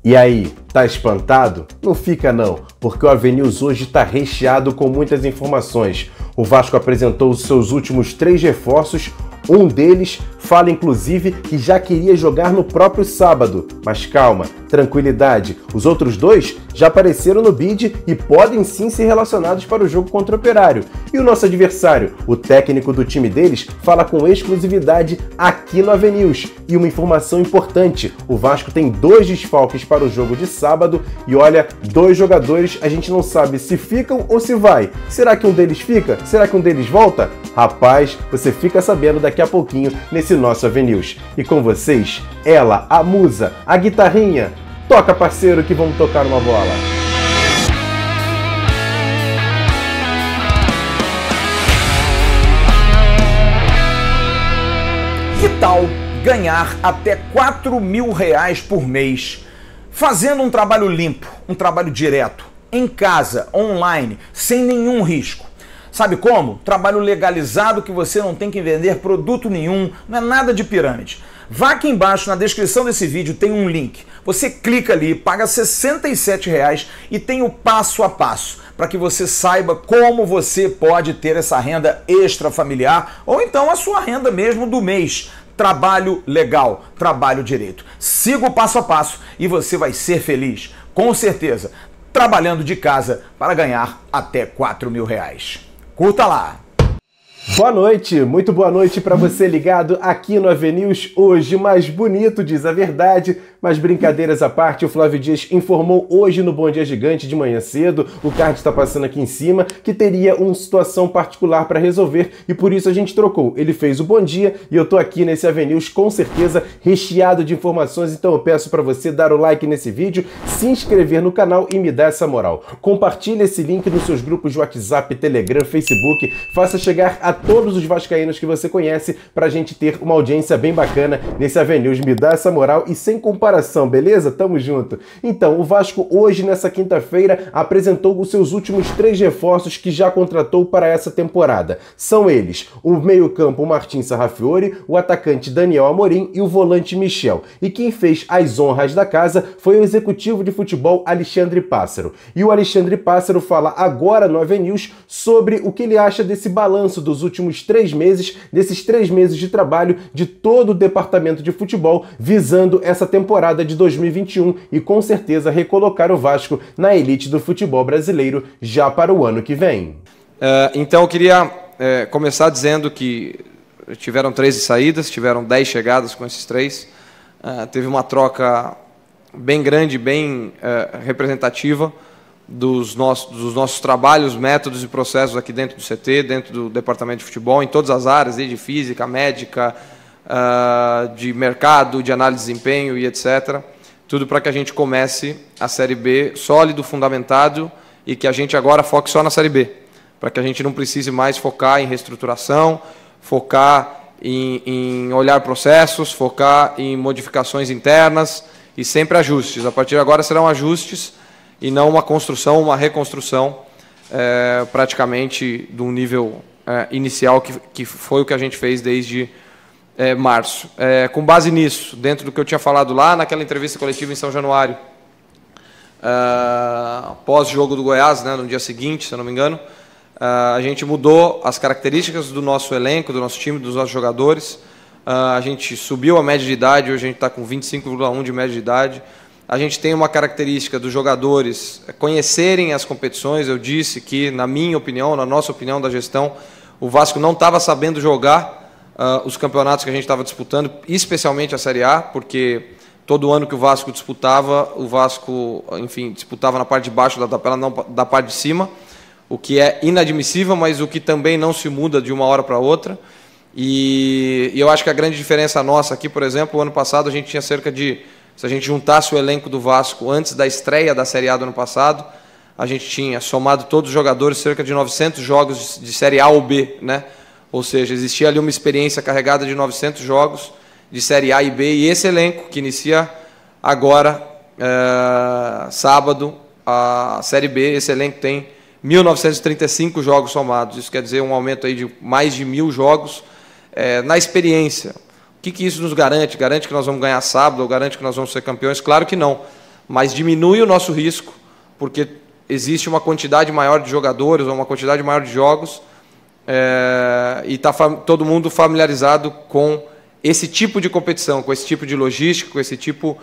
E aí, tá espantado? Não fica não, porque o AVNews hoje tá recheado com muitas informações. O Vasco apresentou os seus últimos 3 reforços, um deles fala inclusive que já queria jogar no próprio sábado. Mas calma, tranquilidade, os outros 2 já apareceram no bid e podem sim ser relacionados para o jogo contra o Operário. E o nosso adversário, o técnico do time deles, fala com exclusividade aqui no AVNews. E uma informação importante, o Vasco tem 2 desfalques para o jogo de sábado e olha, 2 jogadores a gente não sabe se ficam ou se vai. Será que um deles fica? Será que um deles volta? Rapaz, você fica sabendo daqui a pouquinho nesse nosso AVNews. E com vocês, ela, a musa, a guitarrinha. Toca, parceiro, que vamos tocar uma bola. Que tal ganhar até R$4.000 por mês fazendo um trabalho limpo, um trabalho direto, em casa, online, sem nenhum risco? Sabe como? Trabalho legalizado que você não tem que vender produto nenhum, não é nada de pirâmide. Vá aqui embaixo na descrição desse vídeo, tem um link. Você clica ali, paga R$67 e tem o passo a passo para que você saiba como você pode ter essa renda extra familiar ou então a sua renda mesmo do mês. Trabalho legal, trabalho direito. Siga o passo a passo e você vai ser feliz, com certeza, trabalhando de casa para ganhar até R$4.000. Curta lá! Boa noite, muito boa noite para você ligado aqui no AVNews. Hoje mais bonito, diz a verdade, mas brincadeiras à parte, o Flávio Dias informou hoje no Bom Dia Gigante de manhã cedo, o card está passando aqui em cima, que teria uma situação particular para resolver e por isso a gente trocou. Ele fez o bom dia e eu tô aqui nesse AVNews com certeza recheado de informações, então eu peço para você dar o like nesse vídeo, se inscrever no canal e me dar essa moral. Compartilhe esse link nos seus grupos de WhatsApp, Telegram, Facebook, faça chegar a todos os vascaínos que você conhece pra gente ter uma audiência bem bacana nesse AVNews. Me dá essa moral e sem comparação, beleza? Tamo junto. Então, o Vasco hoje, nessa quinta-feira, apresentou os seus últimos 3 reforços que já contratou para essa temporada. São eles, o meio-campo Martin Sarrafiori, o atacante Daniel Amorim e o volante Michel. E quem fez as honras da casa foi o executivo de futebol Alexandre Pássaro. E o Alexandre Pássaro fala agora no AVNews sobre o que ele acha desse balanço dos últimos 3 meses, desses 3 meses de trabalho de todo o departamento de futebol, visando essa temporada de 2021 e com certeza recolocar o Vasco na elite do futebol brasileiro já para o ano que vem. Então eu queria começar dizendo que tiveram 13 saídas, tiveram 10 chegadas com esses 3. Teve uma troca bem grande, bem representativa dos nossos trabalhos, métodos e processos aqui dentro do CT, dentro do departamento de futebol, em todas as áreas, desde física, médica, de mercado, de análise de desempenho e etc. Tudo para que a gente comece a Série B sólido, fundamentado e que a gente agora foque só na Série B, para que a gente não precise mais focar em reestruturação, focar em olhar processos, focar em modificações internas e sempre ajustes. A partir de agora serão ajustes e não uma construção, uma reconstrução praticamente de um nível inicial que foi o que a gente fez desde março. Com base nisso, dentro do que eu tinha falado lá naquela entrevista coletiva em São Januário, pós-jogo do Goiás, né, no dia seguinte, se eu não me engano, a gente mudou as características do nosso elenco, do nosso time, dos nossos jogadores. A gente subiu a média de idade, hoje a gente está com 25,1 de média de idade. A gente tem uma característica dos jogadores conhecerem as competições. Eu disse que, na minha opinião, na nossa opinião da gestão, o Vasco não estava sabendo jogar os campeonatos que a gente estava disputando, especialmente a Série A, porque todo ano que o Vasco disputava, enfim, disputava na parte de baixo da tabela, não da parte de cima, o que é inadmissível, mas o que também não se muda de uma hora para outra. E eu acho que a grande diferença nossa aqui, por exemplo, o ano passado a gente tinha cerca de... Se a gente juntasse o elenco do Vasco antes da estreia da Série A do ano passado, a gente tinha somado todos os jogadores cerca de 900 jogos de Série A ou B, né? Ou seja, existia ali uma experiência carregada de 900 jogos de Série A e B, e esse elenco que inicia agora, sábado, a Série B, esse elenco tem 1.935 jogos somados. Isso quer dizer um aumento aí de mais de 1.000 jogos na experiência. O que isso nos garante? Garante que nós vamos ganhar sábado ou garante que nós vamos ser campeões? Claro que não. mas diminui o nosso risco, porque existe uma quantidade maior de jogadores ou uma quantidade maior de jogos, e está todo mundo familiarizado com esse tipo de competição, com esse tipo de logística, com esse tipo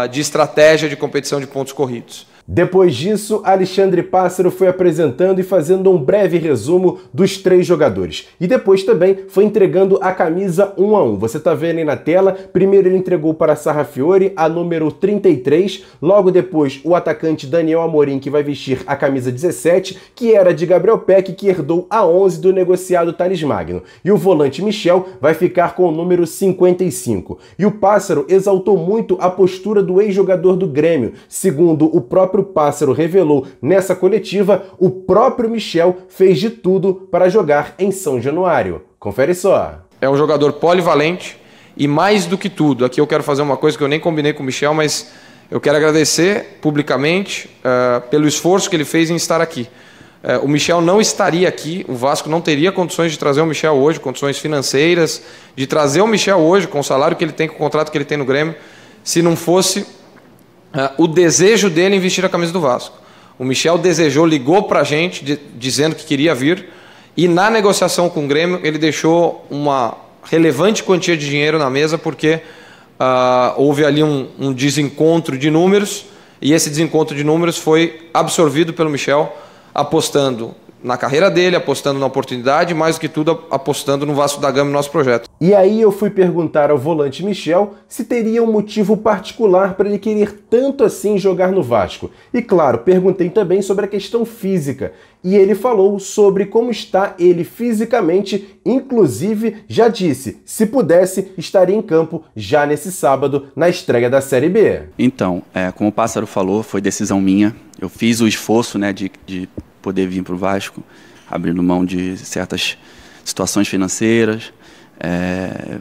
de estratégia de competição de pontos corridos. Depois disso, Alexandre Pássaro foi apresentando e fazendo um breve resumo dos 3 jogadores. E depois também foi entregando a camisa 1 a 1. Você está vendo aí na tela, primeiro ele entregou para Sarrafiore a número 33, logo depois o atacante Daniel Amorim, que vai vestir a camisa 17, que era de Gabriel Peck, que herdou a 11 do negociado Thales Magno. E o volante Michel vai ficar com o número 55. E o Pássaro exaltou muito a postura do ex-jogador do Grêmio. Segundo o próprio Pássaro revelou nessa coletiva, o próprio Michel fez de tudo para jogar em São Januário. Confere só. É um jogador polivalente e mais do que tudo, aqui eu quero fazer uma coisa que eu nem combinei com o Michel, mas eu quero agradecer publicamente pelo esforço que ele fez em estar aqui. O Michel não estaria aqui, o Vasco não teria condições de trazer o Michel hoje, condições financeiras, de trazer o Michel hoje com o salário que ele tem, com o contrato que ele tem no Grêmio, se não fosse o desejo dele em vestir a camisa do Vasco. O Michel desejou, ligou para a gente dizendo que queria vir, e na negociação com o Grêmio ele deixou uma relevante quantia de dinheiro na mesa, porque houve ali um desencontro de números, e esse desencontro de números foi absorvido pelo Michel, apostando na carreira dele, apostando na oportunidade, mais do que tudo apostando no Vasco da Gama, no nosso projeto. E aí eu fui perguntar ao volante Michel se teria um motivo particular para ele querer tanto assim jogar no Vasco. E claro, perguntei também sobre a questão física. E ele falou sobre como está ele fisicamente, inclusive já disse, se pudesse, estaria em campo já nesse sábado, na estreia da Série B. Então, como o Pássaro falou, foi decisão minha. Eu fiz o esforço, né, de poder vir para o Vasco, abrindo mão de certas situações financeiras.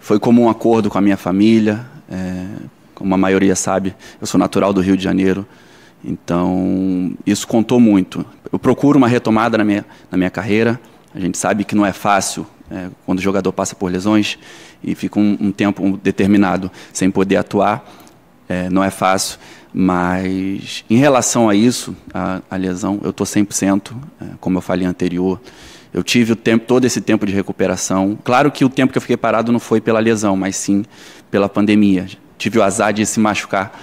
Foi como um acordo com a minha família. Como a maioria sabe, eu sou natural do Rio de Janeiro, então isso contou muito. Eu procuro uma retomada na minha carreira. A gente sabe que não é fácil quando o jogador passa por lesões e fica um tempo determinado sem poder atuar. Não é fácil, mas em relação a isso, a lesão, eu estou 100%, como eu falei anterior. Eu tive todo esse tempo de recuperação. Claro que o tempo que eu fiquei parado não foi pela lesão, mas sim pela pandemia. Tive o azar de se machucar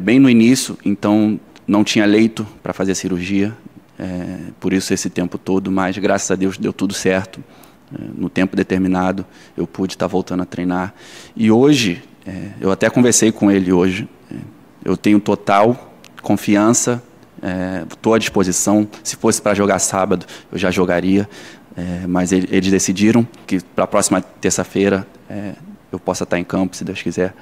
bem no início, então não tinha leito para fazer a cirurgia, por isso esse tempo todo, mas graças a Deus deu tudo certo. No tempo determinado eu pude estar voltando a treinar. E hoje, eu até conversei com ele hoje, eu tenho total confiança, estou à disposição. Se fosse para jogar sábado, eu já jogaria, mas eles decidiram que para a próxima terça-feira eu possa estar em campo, se Deus quiser,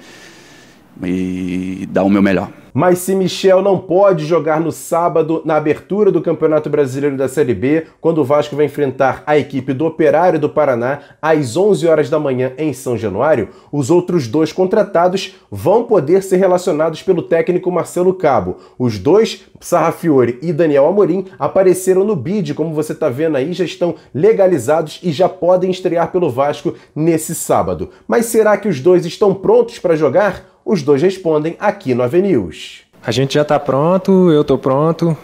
e dar o meu melhor. Mas se Michel não pode jogar no sábado, na abertura do Campeonato Brasileiro da Série B, quando o Vasco vai enfrentar a equipe do Operário do Paraná às 11 horas da manhã em São Januário, os outros 2 contratados vão poder ser relacionados pelo técnico Marcelo Cabo. Os 2, Sarrafiore e Daniel Amorim, apareceram no bid, como você está vendo aí, já estão legalizados e já podem estrear pelo Vasco nesse sábado. Mas será que os 2 estão prontos para jogar? Os 2 respondem aqui no AVNews. A gente já está pronto, eu estou pronto,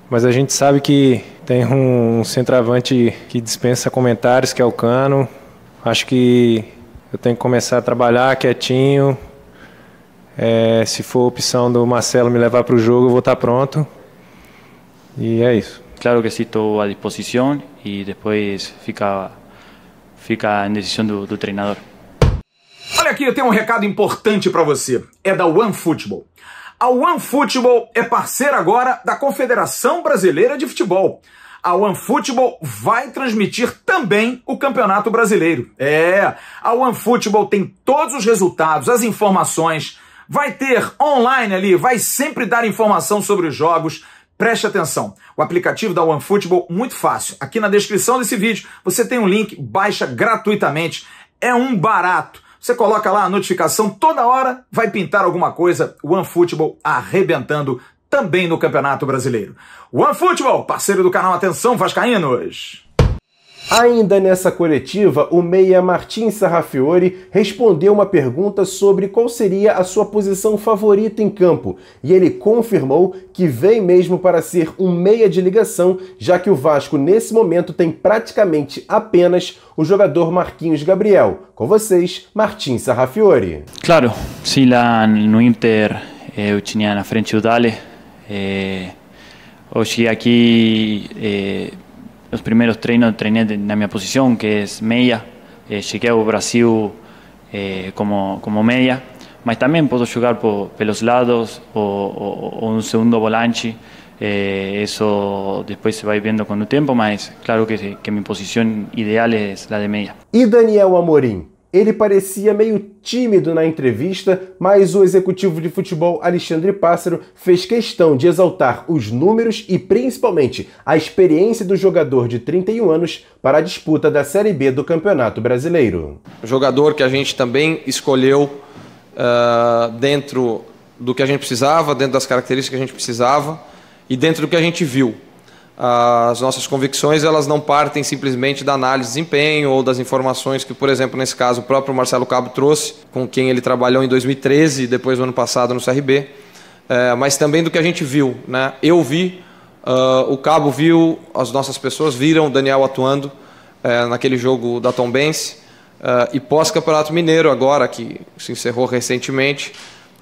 mas a gente sabe que tem um centroavante que dispensa comentários, que é o Cano. Acho que eu tenho que começar a trabalhar quietinho. Se for opção do Marcelo me levar para o jogo, eu vou estar pronto. E é isso. Claro que sim, estou à disposição e depois fica em decisão do treinador. Olha aqui, eu tenho um recado importante para você. É da OneFootball. A OneFootball é parceira agora da Confederação Brasileira de Futebol. A OneFootball vai transmitir também o Campeonato Brasileiro. A OneFootball tem todos os resultados, as informações, vai ter online ali, vai sempre dar informação sobre os jogos. Preste atenção, o aplicativo da OneFootball, muito fácil. Aqui na descrição desse vídeo você tem um link, baixa gratuitamente, é um barato. Você coloca lá a notificação, toda hora vai pintar alguma coisa. OneFootball arrebentando também no Campeonato Brasileiro. OneFootball, parceiro do canal Atenção Vascaínos. Ainda nessa coletiva, o meia Martin Sarrafiori respondeu uma pergunta sobre qual seria a sua posição favorita em campo, e ele confirmou que vem mesmo para ser um meia de ligação, já que o Vasco nesse momento tem praticamente apenas o jogador Marquinhos Gabriel. Com vocês, Martin Sarrafiori. Claro, sim, lá no Inter eu tinha na frente o Dale. Hoje aqui os primeiros treinos treinei na minha posição, que é meia. Cheguei ao Brasil como meia, mas também posso jogar pelos lados ou um segundo volante. Isso depois se vai vendo com o tempo, mas claro que minha posição ideal é a de meia. E Daniel Amorim? Ele parecia meio tímido na entrevista, mas o executivo de futebol Alexandre Pássaro fez questão de exaltar os números e principalmente a experiência do jogador de 31 anos para a disputa da Série B do Campeonato Brasileiro. Jogador que a gente também escolheu dentro do que a gente precisava, dentro das características que a gente precisava e dentro do que a gente viu. As nossas convicções, elas não partem simplesmente da análise de desempenho ou das informações que, por exemplo, nesse caso, o próprio Marcelo Cabo trouxe, com quem ele trabalhou em 2013 e depois no ano passado no CRB, mas também do que a gente viu, né? Eu vi, o Cabo viu, as nossas pessoas viram o Daniel atuando naquele jogo da Tombense, e pós-Campeonato Mineiro, agora, que se encerrou recentemente,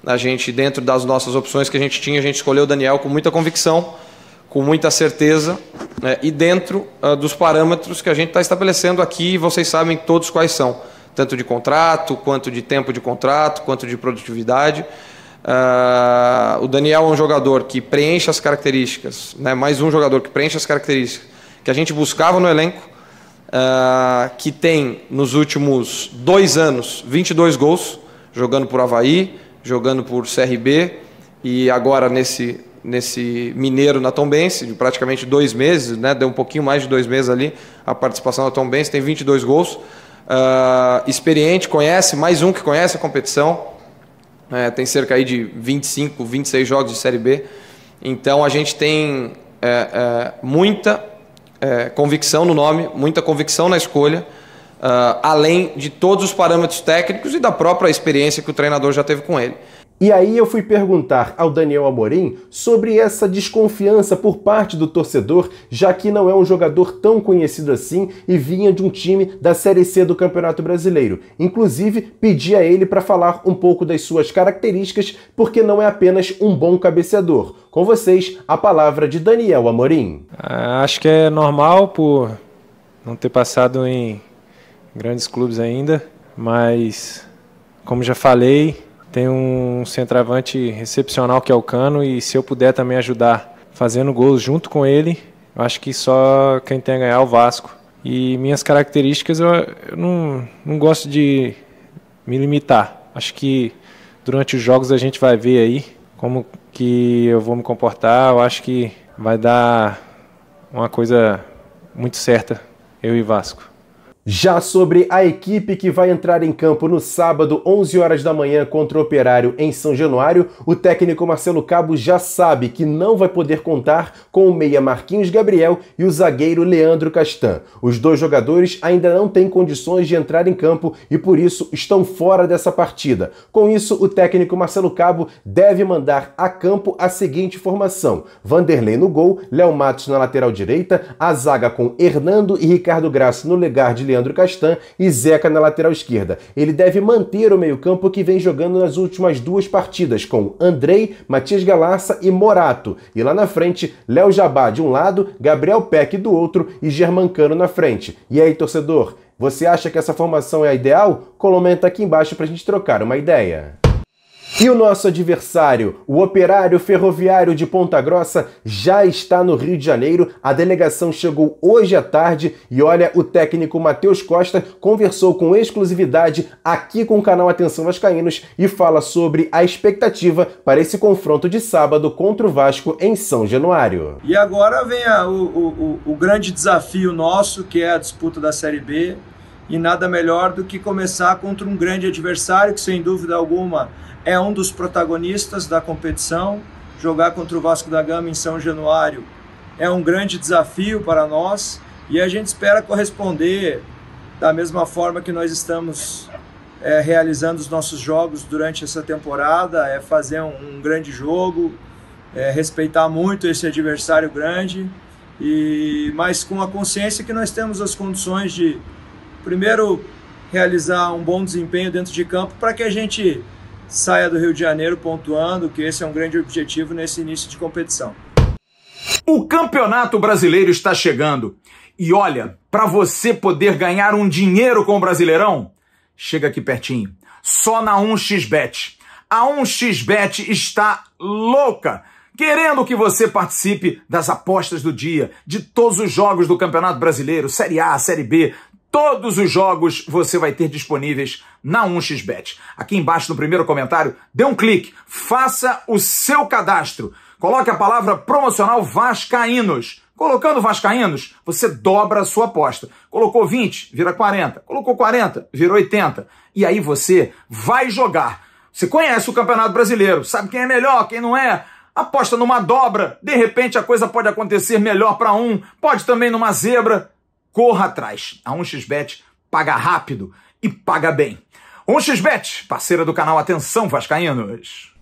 a gente, dentro das nossas opções que a gente tinha, a gente escolheu o Daniel com muita convicção, com muita certeza, e dentro dos parâmetros que a gente está estabelecendo aqui, vocês sabem todos quais são, tanto de contrato, quanto de tempo de contrato, quanto de produtividade. O Daniel é um jogador que preenche as características, né, mais um jogador que preenche as características que a gente buscava no elenco, que tem nos últimos 2 anos 22 gols, jogando por Avaí, jogando por CRB e agora nesse Mineiro na Tombense, de praticamente 2 meses, né? Deu um pouquinho mais de 2 meses ali a participação na Tombense, tem 22 gols, experiente, conhece, mais um que conhece a competição, tem cerca aí de 25, 26 jogos de Série B, então a gente tem muita convicção no nome, muita convicção na escolha, além de todos os parâmetros técnicos e da própria experiência que o treinador já teve com ele. E aí eu fui perguntar ao Daniel Amorim sobre essa desconfiança por parte do torcedor, já que não é um jogador tão conhecido assim e vinha de um time da Série C do Campeonato Brasileiro. Inclusive, pedi a ele para falar um pouco das suas características, porque não é apenas um bom cabeceador. Com vocês, a palavra de Daniel Amorim. Acho que é normal por não ter passado em grandes clubes ainda, mas, como já falei, tem um centroavante excepcional que é o Cano, e se eu puder também ajudar fazendo gols junto com ele, eu acho que só quem tem a ganhar é o Vasco. E minhas características, eu não gosto de me limitar. Acho que durante os jogos a gente vai ver aí como que eu vou me comportar. Eu acho que vai dar uma coisa muito certa, eu e Vasco. Já sobre a equipe que vai entrar em campo no sábado, 11 horas da manhã, contra o Operário em São Januário, o técnico Marcelo Cabo já sabe que não vai poder contar com o meia Marquinhos Gabriel e o zagueiro Leandro Castan. Os 2 jogadores ainda não têm condições de entrar em campo e por isso estão fora dessa partida. Com isso, o técnico Marcelo Cabo deve mandar a campo a seguinte formação: Vanderlei no gol, Léo Matos na lateral direita, a zaga com Hernando e Ricardo Graça no lugar de Leandro Castan e Zeca na lateral esquerda. Ele deve manter o meio-campo que vem jogando nas últimas 2 partidas, com Andrei, Matias Galarça e Morato. E lá na frente, Léo Jabá de um lado, Gabriel Peck do outro e Germancano na frente. E aí, torcedor, você acha que essa formação é a ideal? Comenta aqui embaixo pra gente trocar uma ideia. E o nosso adversário, o Operário Ferroviário de Ponta Grossa, já está no Rio de Janeiro. A delegação chegou hoje à tarde e olha, o técnico Matheus Costa conversou com exclusividade aqui com o canal Atenção Vascaínos e fala sobre a expectativa para esse confronto de sábado contra o Vasco em São Januário. E agora vem o grande desafio nosso, que é a disputa da Série B, e nada melhor do que começar contra um grande adversário que, sem dúvida alguma, é um dos protagonistas da competição. Jogar contra o Vasco da Gama em São Januário é um grande desafio para nós, E a gente espera corresponder da mesma forma que nós estamos realizando os nossos jogos durante essa temporada, fazer um grande jogo, respeitar muito esse adversário grande, mas com a consciência que nós temos as condições de, primeiro, realizar um bom desempenho dentro de campo para que a gente saia do Rio de Janeiro pontuando, que esse é um grande objetivo nesse início de competição. O Campeonato Brasileiro está chegando. E olha, para você poder ganhar um dinheiro com o Brasileirão, chega aqui pertinho, só na 1xBet. A 1xBet está louca, querendo que você participe das apostas do dia, de todos os jogos do Campeonato Brasileiro, Série A, Série B, todos os jogos você vai ter disponíveis na 1xBet. Aqui embaixo no primeiro comentário, dê um clique, faça o seu cadastro, coloque a palavra promocional Vascaínos. Colocando Vascaínos, você dobra a sua aposta. Colocou 20, vira 40. Colocou 40, vira 80. E aí você vai jogar. Você conhece o Campeonato Brasileiro, sabe quem é melhor, quem não é. Aposta numa dobra, de repente a coisa pode acontecer melhor para um, pode também numa zebra. Corra atrás. A 1xBet paga rápido e paga bem. 1xBet, parceira do canal Atenção Vascaínos.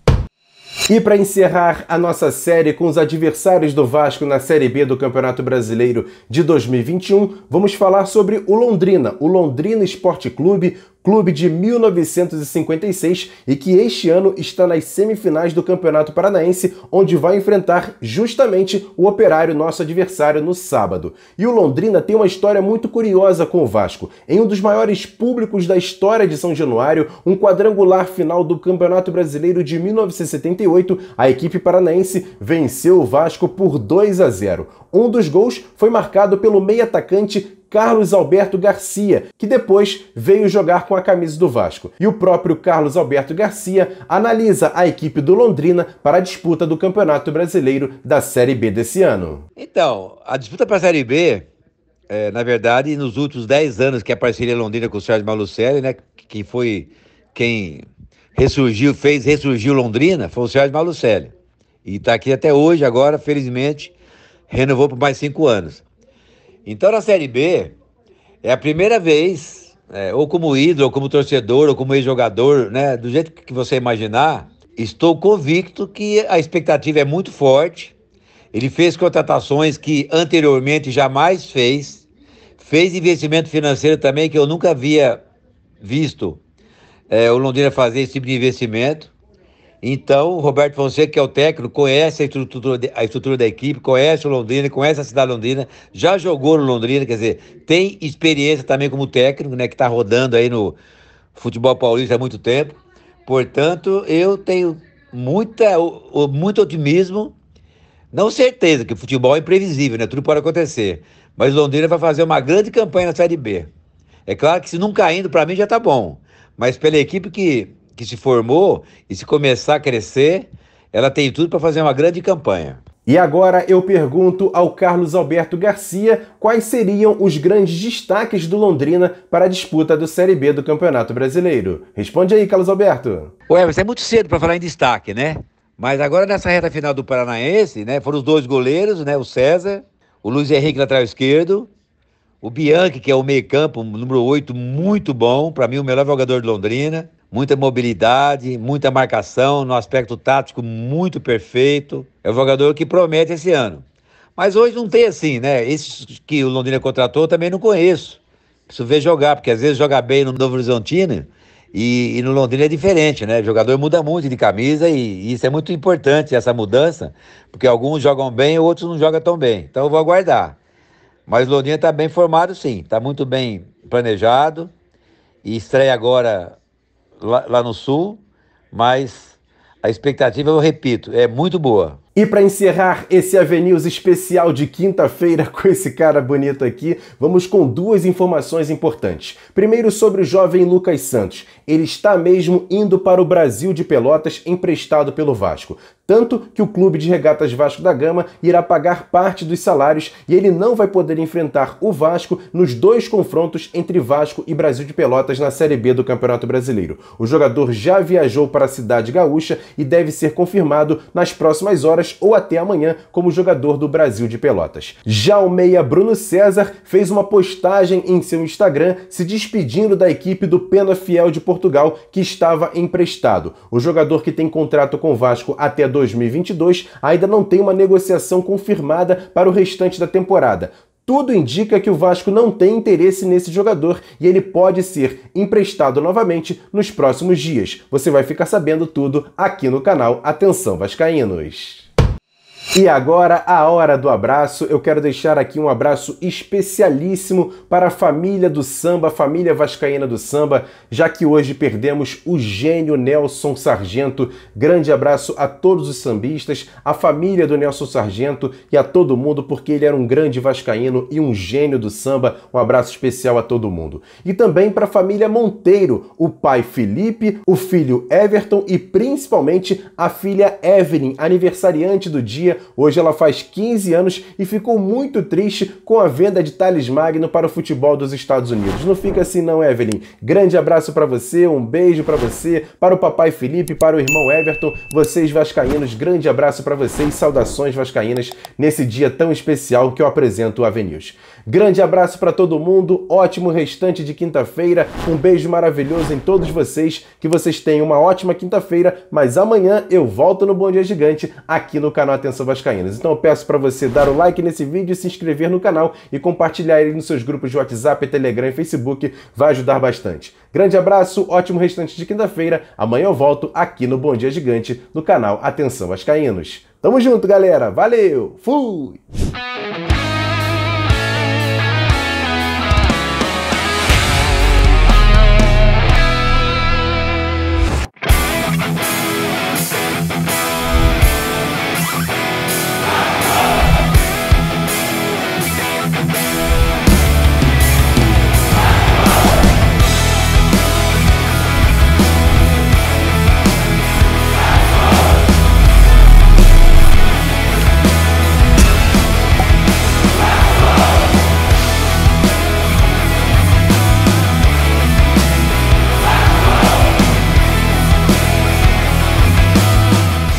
E para encerrar a nossa série com os adversários do Vasco na Série B do Campeonato Brasileiro de 2021, vamos falar sobre o Londrina Esporte Clube, clube de 1956 e que este ano está nas semifinais do Campeonato Paranaense, onde vai enfrentar justamente o Operário, nosso adversário, no sábado. E o Londrina tem uma história muito curiosa com o Vasco. Em um dos maiores públicos da história de São Januário, um quadrangular final do Campeonato Brasileiro de 1978, a equipe paranaense venceu o Vasco por 2-0. Um dos gols foi marcado pelo meio-atacante Carlos Alberto Garcia, que depois veio jogar com a camisa do Vasco. E o próprio Carlos Alberto Garcia analisa a equipe do Londrina para a disputa do Campeonato Brasileiro da Série B desse ano. Então, a disputa para a Série B, na verdade, nos últimos 10 anos que a parceria Londrina com o Sérgio Malucelli, né, que foi quem fez ressurgir Londrina, foi o Sérgio Malucelli. E está aqui até hoje, agora, felizmente, renovou por mais 5 anos. Então, na Série B, é a primeira vez, ou como ídolo, ou como torcedor, ou como ex-jogador, né, do jeito que você imaginar, estou convicto que a expectativa é muito forte. Ele fez contratações que anteriormente jamais fez investimento financeiro também que eu nunca havia visto o Londrina fazer esse tipo de investimento. Então, o Roberto Fonseca, que é o técnico, conhece a estrutura da equipe, conhece o Londrina, conhece a cidade de Londrina, já jogou no Londrina, quer dizer, tem experiência também como técnico, né, que está rodando aí no futebol paulista há muito tempo. Portanto, eu tenho muito otimismo, não certeza, que o futebol é imprevisível, né, tudo pode acontecer, mas o Londrina vai fazer uma grande campanha na Série B. É claro que se não caindo, para mim já está bom, mas pela equipe que se formou e se começar a crescer, ela tem tudo para fazer uma grande campanha. E agora eu pergunto ao Carlos Alberto Garcia quais seriam os grandes destaques do Londrina para a disputa do Série B do Campeonato Brasileiro. Responde aí, Carlos Alberto. Mas é muito cedo para falar em destaque, né? Mas agora nessa reta final do Paranaense, né, foram os 2 goleiros, né, o César, o Luiz Henrique lateral esquerdo, o Bianchi, que é o meio-campo, número 8, muito bom, para mim o melhor jogador de Londrina. Muita mobilidade, muita marcação, no aspecto tático muito perfeito. É um jogador que promete esse ano. Mas hoje não tem assim, né? Esses que o Londrina contratou eu também não conheço. Preciso ver jogar, porque às vezes joga bem no Novo Horizontino e no Londrina é diferente, né? O jogador muda muito de camisa e isso é muito importante, essa mudança, porque alguns jogam bem, outros não jogam tão bem. Então eu vou aguardar. Mas o Londrina está bem formado, sim. Está muito bem planejado e estreia agora lá no Sul, mas a expectativa, eu repito, é muito boa. E para encerrar esse AVNews especial de quinta-feira com esse cara bonito aqui, vamos com 2 informações importantes. Primeiro, sobre o jovem Lucas Santos. Ele está mesmo indo para o Brasil de Pelotas, emprestado pelo Vasco. Tanto que o Clube de Regatas Vasco da Gama irá pagar parte dos salários e ele não vai poder enfrentar o Vasco nos 2 confrontos entre Vasco e Brasil de Pelotas na Série B do Campeonato Brasileiro. O jogador já viajou para a cidade gaúcha e deve ser confirmado nas próximas horas ou até amanhã como jogador do Brasil de Pelotas. Já o meia Bruno César fez uma postagem em seu Instagram se despedindo da equipe do Penafiel de Portugal, que estava emprestado. O jogador, que tem contrato com o Vasco até 2022, ainda não tem uma negociação confirmada para o restante da temporada. Tudo indica que o Vasco não tem interesse nesse jogador e ele pode ser emprestado novamente nos próximos dias. Você vai ficar sabendo tudo aqui no canal Atenção Vascaínos. E agora, a hora do abraço. Eu quero deixar aqui um abraço especialíssimo para a família do samba, a família vascaína do samba, já que hoje perdemos o gênio Nelson Sargento. Grande abraço a todos os sambistas, a família do Nelson Sargento e a todo mundo, porque ele era um grande vascaíno e um gênio do samba. Um abraço especial a todo mundo. E também para a família Monteiro, o pai Felipe, o filho Everton e principalmente a filha Evelyn, aniversariante do dia. Hoje ela faz 15 anos e ficou muito triste com a venda de Thales Magno para o futebol dos Estados Unidos. Não fica assim não, Evelyn. Grande abraço para você, um beijo para você, para o papai Felipe, para o irmão Everton, vocês vascaínos, grande abraço para vocês, saudações vascaínas nesse dia tão especial que eu apresento o AVNews. Grande abraço para todo mundo, ótimo restante de quinta-feira, um beijo maravilhoso em todos vocês, que vocês tenham uma ótima quinta-feira, mas amanhã eu volto no Bom Dia Gigante aqui no canal Atenção Vascaínos. Então eu peço para você dar o like nesse vídeo, se inscrever no canal e compartilhar ele nos seus grupos de WhatsApp, Telegram e Facebook, vai ajudar bastante. Grande abraço, ótimo restante de quinta-feira, amanhã eu volto aqui no Bom Dia Gigante, no canal Atenção Vascaínos. Tamo junto, galera, valeu, fui!